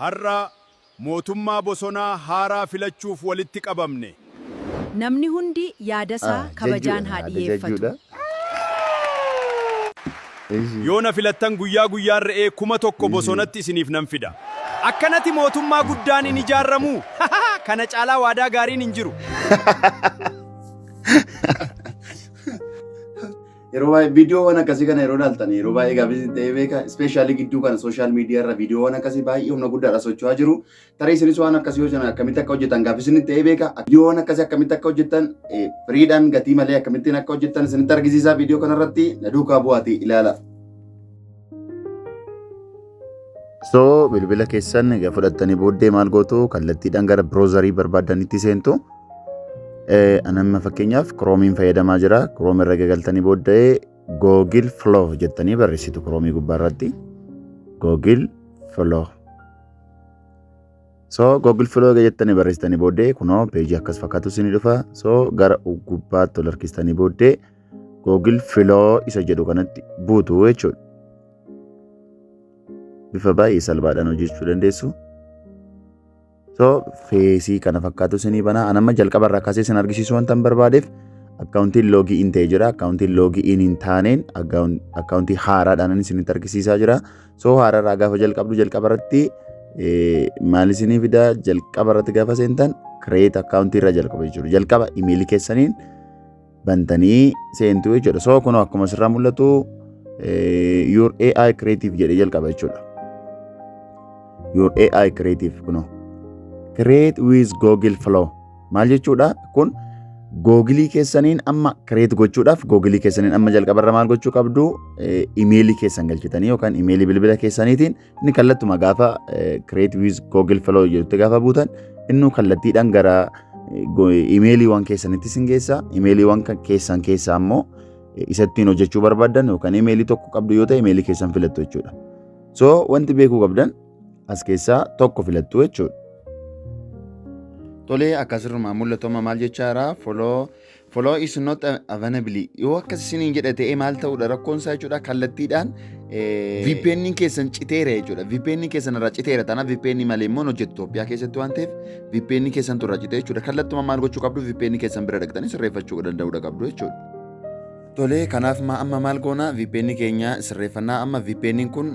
har'a mootummaa bosonaa haaraa filachuuf walitti qabamne. Namni hundi yaada isaa kabajaan haa dhiyeeffatu. Yoo na filattan guyyaa guyyaan re'ee 1,000 bosonatti isiniif nan fida. Akkanatti mootummaa guddaan hin ijaaramu. Kana caalaa waadaa gaariin hin jiru. Yeroo baay'ee viidiyoowwan akkasii kana yeroo ilaaltan yeroo baay'ee gaafii ta'ee beeka ispeeshaalii gidduu kana sooshaal miidiyaa irra viidiyoowwan akkasii baay'ee humna guddaadha socho'aa jiru. Tarii isinis waan akkasii hojjetan akkamitti akka hojjetan gaafii isin ta'ee beeka viidiyoowwan akkasii akkamitti akka hojjetan firiidhaan gatii malee akkamittiin akka hojjetan isinitti argisiisaa viidiyoo kanarratti na duukaa bu'aatii ilaala. So bilbila keessan egaa fudhattanii booddee maal gootu kallattiidhaan gara biroozarii barbaadanitti seentu. Anamma fakkeenyaaf Chrome fayyadamaa jira. Chrome irra galtanii booddee Google Flow jettanii barreessitu Chrome gubbaarratti. Google Flow. So Google Flow jettanii barreessitanii booddee kunoo peejii akkas fakkaatu isinii dhufa. So gara gubbaatti ol harkistanii booddee Google Flow isa jedhu kanatti buutu jechuudha. Bifa baay'ee salphaadhaan hojjechuu dandeessu. So feesii kana fakkaatu isinii banaa. Anamma jalqaba irraa kaasee isin argisiisu wanta hin barbaadeef akkaawuntiin loogii in ta'ee jira. Akkaawuntiin loogii in hin taaneen akkaawuntii haaraadhaan isinitti argisiisaa jira. So haaraarraa gaafa jalqabdu jalqaba irratti maal isinii fida jalqaba irratti gaafa seentan kireet akkaawuntii irra jalqaba jechuudha. Jalqaba imeelii keessaniin bantanii seentu jechuudha. So kunoo akkuma asirraa mul'atu your AI creative jedhee jalqaba jechuudha. Your AI creative kunoo. Create with Google Flow. Maal jechuudha? Kun Google keessaniin amma create gochuudhaaf Google keessaniin amma jalqabarra maal gochuu qabdu imeelii keessan galchitanii yookaan imeelii bilbila keessaniitiin inni kallattuma gaafa create with Google Flow jedhutti gaafa buutan inni kallattiidhaan gara imeeliiwwan keessanitti isin geessa. Imeeliiwwan keessan keessaa ammoo isattiin hojjechuu barbaadan yookaan imeelii tokko qabdu yoo ta'e imeelii keessan filattu jechuudha. So wanti beekuu qabdan as keessaa tokko filattu jechuudha. Tolee akkasirrumaa mul'atu amma maal jechaadha follow is not available yoo akkas isiniin jedha ta'e maal ta'uudha rakkoon isaa jechuudha kallattiidhaan VPN keessan citeera jechuudha VPN keessan irraa citeera tanaaf VPN malee immoo hojjetu Itoophiyaa keessatti waan ta'eef VPN keessan irraa citee jechuudha kallattuma maal gochuu qabdu VPN keessan bira dhaqxanii sirreeffachuu danda'uudha qabdu jechuudha. Tolee kanaaf amma maal goona VPN keenya sirreeffannaa amma VPN kun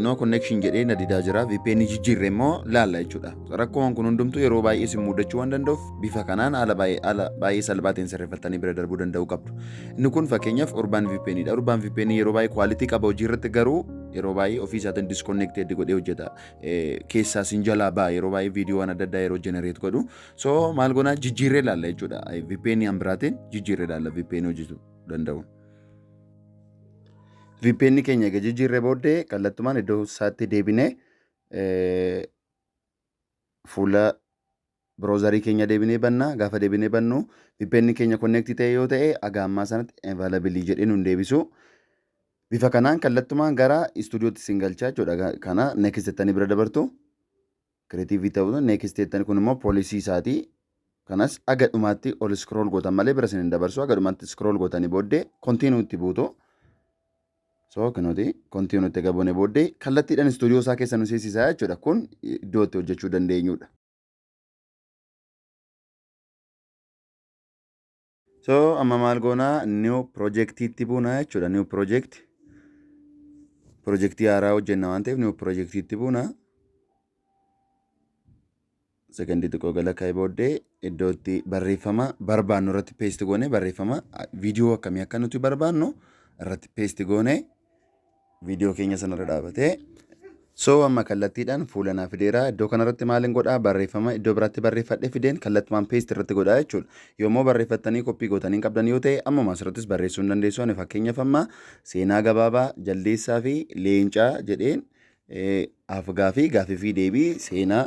no connection jedhee na didaa jira VPN jijjiirre immoo laalla jechuudha. Rakkoon kun hundumtuu yeroo baay'ee isin mudachuu waan danda'uuf bifa kanaan haala baay'ee salphaatiin sirreeffattanii bira darbuu danda'uu qabdu. Inni kun fakkeenyaaf Urban VPN dha. Urban VPN yeroo baay'ee quality qaba hojii irratti garuu yeroo baay'ee ofii isaatiin disconnected godhee hojjeta. Keessaa sin jalaa ba'a yeroo baay'ee viidiyoowwan adda addaa yeroo generate godhu. So maal goona jijjiirree laalla jechuudha. VPN biraatiin jijjiirree laalla VPN hojjetu danda'u. VPN keenya egaa jijjiirree booddee kallattumaan iddoo isaatti deebinee fuula biroozarii keenya deebinee banna. Gaafa deebinee bannu VPN keenya connect ta'e yoo ta'e agaammaa sanatti available jedhee nun deebisu. Bifa kanaan kallattumaan gara istuudiyootti isin galchaa jechuudha. Kana next jettanii bira dabartu. Creative ta'uu next jettanii kun immoo poolisii isaati. Kanas aga dhumaatti ol scroll gootan malee bira isin hin dabarsu. Aga dhumaatti scroll gootanii booddee continue itti buutu. So kanoti continue itti gaboone booddee kallattiidhaan istuudiyoo isaa keessa nu seesisaa jechuudha. Kun iddoo itti hojjechuu dandeenyudha. So amma maal goonaa new project itti buuna jechuudha. New project haaraa hojjenna waan ta'eef new project itti buuna. Sekondii xiqqoo gala kaa'ee booddee iddoo itti barreeffama barbaannu irratti paste goone barreeffama viidiyoo akkamii akka nuti barbaannu irratti paste goone viidiyoo keenya sanarra dhaabatee so amma kallattiidhaan fuula naa fideera iddoo kanarratti maaliin godhaa barreeffama iddoo biraatti barreeffadhee fideen kallattumaan paste irratti godhaa jechuudha. Yommuu barreeffattanii koppii gootanii qabdan yoo ta'e ammuma asirrattis barreessuu hin dandeessu. Ani fakkeenyaaf amma seenaa gabaabaa jaldeessaa fi leencaa jedheen afgaa fi gaafii fi deebii seenaa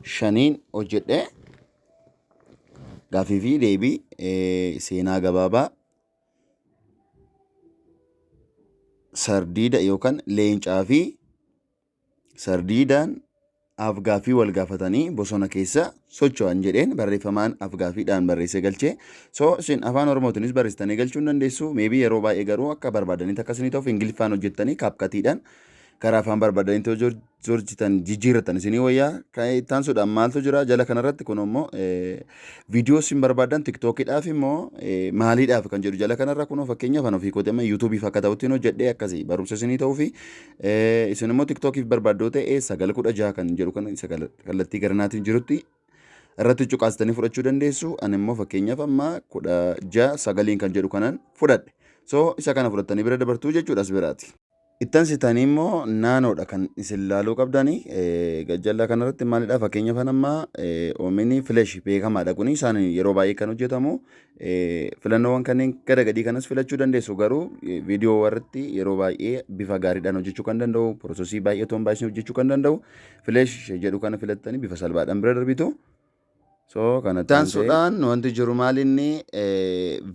5 hojjedhe gaafii fi deebii seenaa gabaabaa sardiida yookaan leencaa fi sardiidaan afgaa fi wal gaafatanii bosona keessa socho'an jedheen barreeffamaan afgaafiidhaan barreessee galchee. So isin afaan oromootiinis barreessitanii galchuu dandeessu. Meebii yeroo baay'ee garuu akka barbaadanitti akkasii ta'uuf ingiliffaan hojjettanii kaapkatiidhaan karaa afaan barbaadanii hojjetan jijjiirratan isinii wayyaa kan ittaan sudhaan maaltu jira jala kanarratti kun immoo viidiyoo isin barbaadan tiktookiidhaaf immoo maaliidhaaf kan jedhu jala kanarra kun fakkeenyaaf an ofii kootee amma yuutuubiif akka ta'utti hojjedhee akkasii barumsa isinii ta'uu fi isin immoo tiktookiif barbaaddoo ta'e 916 kan jedhu kan kallattii garanaatiin jirutti irratti cuqaastanii fudhachuu dandeessu. Ani immoo fakkeenyaaf amma 16 kan jedhu kanan fudhadhe. So isa kana fudhattanii bira dabartuu jechuudha as biraati. Ittan sitanii immoo naanoodha kan isin ilaaluu qabdanii gajjallaa kanarratti maalidha fakkeenyaaf amma oomini filesh beekamaadha kuni isaan yeroo baay'ee kan hojjetamu filannoowwan kanneen gada gadii kanas filachuu dandeessu garuu viidiyoo warratti yeroo baay'ee bifa gaariidhaan hojjechuu kan danda'u piroosesii baay'ee toon baay'isanii hojjechuu kan danda'u filesh jedhu kana filattanii bifa salphaadhaan bira darbitu. So kanatti aansuudhaan wanti jiru maalinni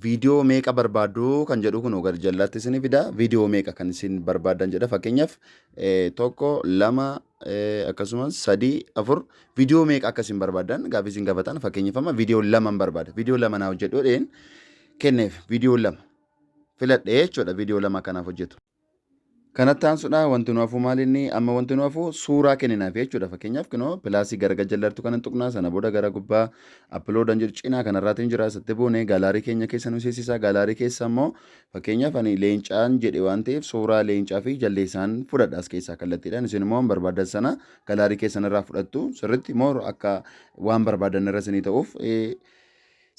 viidiyoo meeqa barbaaddu kan jedhu kun gara jallaatti isin fida. Viidiyoo meeqa kan isin barbaadan jedha fakkeenyaaf tokko lama akkasumas sadii afur viidiyoo meeqa akka isin barbaadan gaafa isin gaafatan fakkeenyaaf amma viidiyoo lama barbaada. Viidiyoo lama naa hojjedhuudhaan kenneef viidiyoo lama filadhee jechuudha viidiyoo lama kanaaf hojjetu. Kanatti aansuudhaan wanti nuuf maalinni amma wanti nuuf suuraa kenninaaf jechuudha fakkeenyaaf kunoo pilaasii gara gajjallartu kanan tuqnaa sana booda gara gubbaa appiloodaan jiru cinaa kanarraatiin jira asitti buune gaalaarii keenya keessa nu seesisaa gaalaarii keessa immoo fakkeenyaaf ani leencaan jedhe waan ta'eef suuraa leencaa fi jalleessaan fudhadha as keessaa kallattiidhaan isin immoo barbaadan sana gaalaarii keessan irraa fudhattu sirriitti immoo akka waan barbaadan irra isinii ta'uuf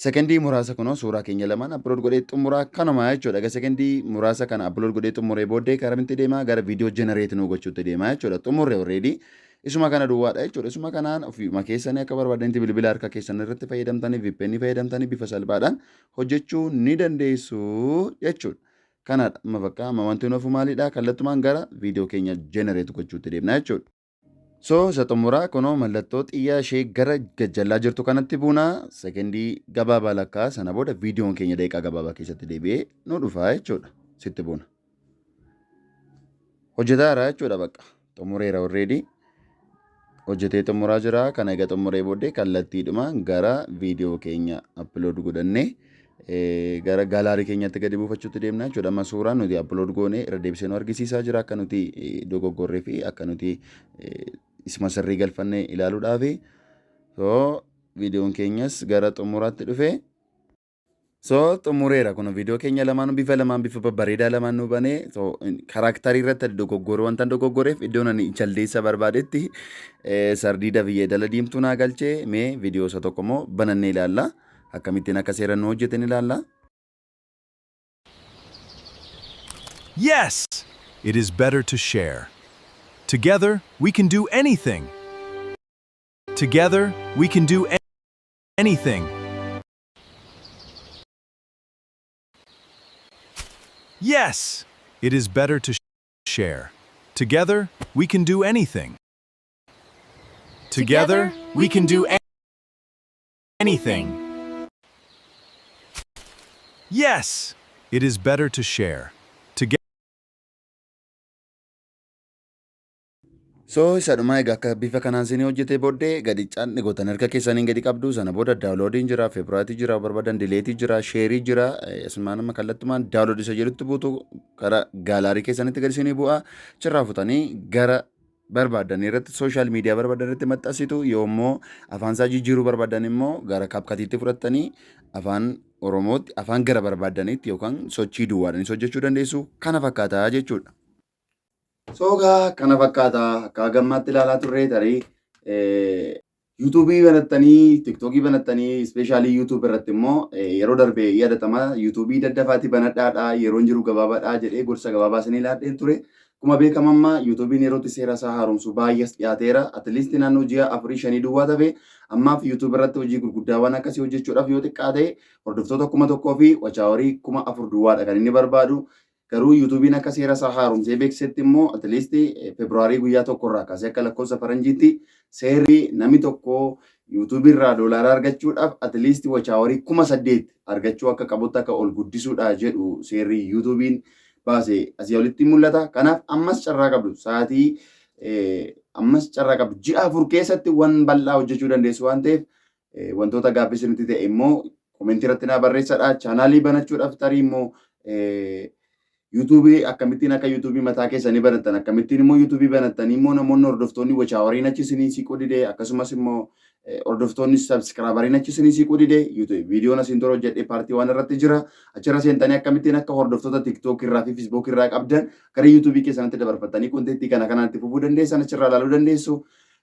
sekendii muraasa kunoo suuraa keenya lamaan upload godhee xumuraa kanuma jechuudha. Egaa sekendii muraasa kana upload godhee xumuree booddee karamitti deemaa gara viidiyoo jenereetii nu gochuutti deemaa jechuudha. Xumurree already isuma kana duwwaadha jechuudha. Isuma kanaan ofuma keessanii akka barbaadanitti bilbila harka keessan irratti fayyadamtanii VPN fayyadamtanii bifa salphaadhaan hojjechuu ni dandeessu jechuudha. Kanaadha amma bakka amma wanti nuuf maalidha kallattumaan gara viidiyoo keenya jenereetii gochuutti deemna jechuudha. So isa xumuraa kunoo mallattoo xiyyaa ishee gara gajjallaa jirtu kanatti buunaa sekendii gabaabaa lakkaa sana booda viidiyoon keenya daqiiqaa gabaabaa keessatti deebi'ee nu dhufaa jechuudha sitti buuna. Hojjetaara jechuudha bakka xumureera already hojjetee xumuraa jira kana egaa xumuree booddee kallattiidhuma gara viidiyoo keenya upload godhannee gara gaalaarii keenyatti gadi buufachuutti deemna jechuudha. Amma suuraan nuti upload goonee irra deebisee nu argisiisaa jira akka nuti dogoggorree fi akka nuti isma sirrii galfannee ilaaluudhaafi. So viidiyoon keenyas gara xumuraatti dhufe. So xumureera kun viidiyoo keenya lamaan bifa babbareedaa lamaan nu banee so karaaktarii irratti dogoggoree wanta dogoggoreef iddoon ani jaldeessa barbaadetti sardiida biyyee dala diimtuu naa galchee mee viidiyoo isa tokko immoo banannee ilaalla. Akkamittiin akka seera nu hojjetan ilaalla. Yes, it is better to share. Together, we can do anything. Together, we can do anything. Yes, it is better to share. Together, we can do anything. Together, we can do anything. Yes, it is better to share. So isadhuma egaa akka bifa kanaan isin hojjetee booddee gadi caanni gootan harka keessaniin gadi qabdu sana booda daawuloodiin jira feebruaatii jira barbaadan dileetii jira sheerii jira asumaan amma kallattumaan daawuloodii isa jedhutti buutu karaa gaalaarii keessanitti gadi isinii bu'aa cirraa futanii gara barbaadan irratti sooshaal miidiyaa barbaadan irratti maxxansitu yoommoo afaan isaa jijjiiruu barbaadan immoo gara kaapkatiitti fudhattanii afaan Oromootti afaan gara barbaadaniitti yookaan sochii duwwaadhanis hojjechuu dandeessu kana fakkaataa jechuudha. Soogaa kana fakkaata akka gammaatti ilaalaa turre tarii yuutuubii banattanii tiktookii banattanii ispeeshaalii yuutuub irratti immoo yeroo darbee yaadatama yuutuubii daddafaatti banadhaadha yeroon jiru gabaabaadha jedhee gorsa gabaabaa isinii laadheen ture. Akkuma beekamammaa yuutuubiin yerootti seera isaa haaromsu baay'ees dhiyaateera. Atleast naannoo ji'a 4-5 duwwaa tafe ammaaf yuutuub irratti hojii gurguddaawwan akkasii hojjechuudhaaf yoo xiqqaate hordoftoota 1,000 fi wachaawarii 4,000 duwwaadha kan inni barbaadu. Garuu yuutuubiin akka seera isaa haaromsee beeksisetti immoo atleast Feebruaarii guyyaa tokkorraa kaasee akka lakkoofsa faranjiitti seerri namni tokko yuutuubii irraa doolaara argachuudhaaf atleast wachaawarii 8,000 argachuu akka qabutti akka ol guddisuudha jedhu seerri yuutuubiin baase asii olitti mul'ata. Kanaaf ammas carraa qabdu sa'aatii ammas carraa qabdu ji'a 4 keessatti waan bal'aa hojjechuu dandeessu waan ta'eef wantoota gaaffii isinitti ta'e immoo komentii irratti naa barreessadha. Chaanaalii banachuudhaaf tarii immoo YouTube akkamittiin akka YouTube mataa keessanii banattan akkamittiin immoo YouTube banattanii immoo namoonni hordoftoonni wachaawariin achi isinii siquu didee akkasumas immoo hordoftoonni subscriberiin achi isinii siquu didee YouTube viidiyoon asiin dura hojjedhee paartii waan irratti jira achirra seentanii akkamittiin akka hordoftoota TikTok irraa fi Facebook irraa qabdan gara YouTube keessanitti dabarfattanii kontentii kana kanatti fufuu dandeessan achirraa ilaaluu dandeessu.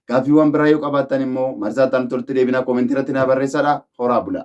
Gaaffii waan biraa yoo qabaattan immoo marsaataan tolti deebinaa koomentii irratti naa barreessadha. Horaa bulaa.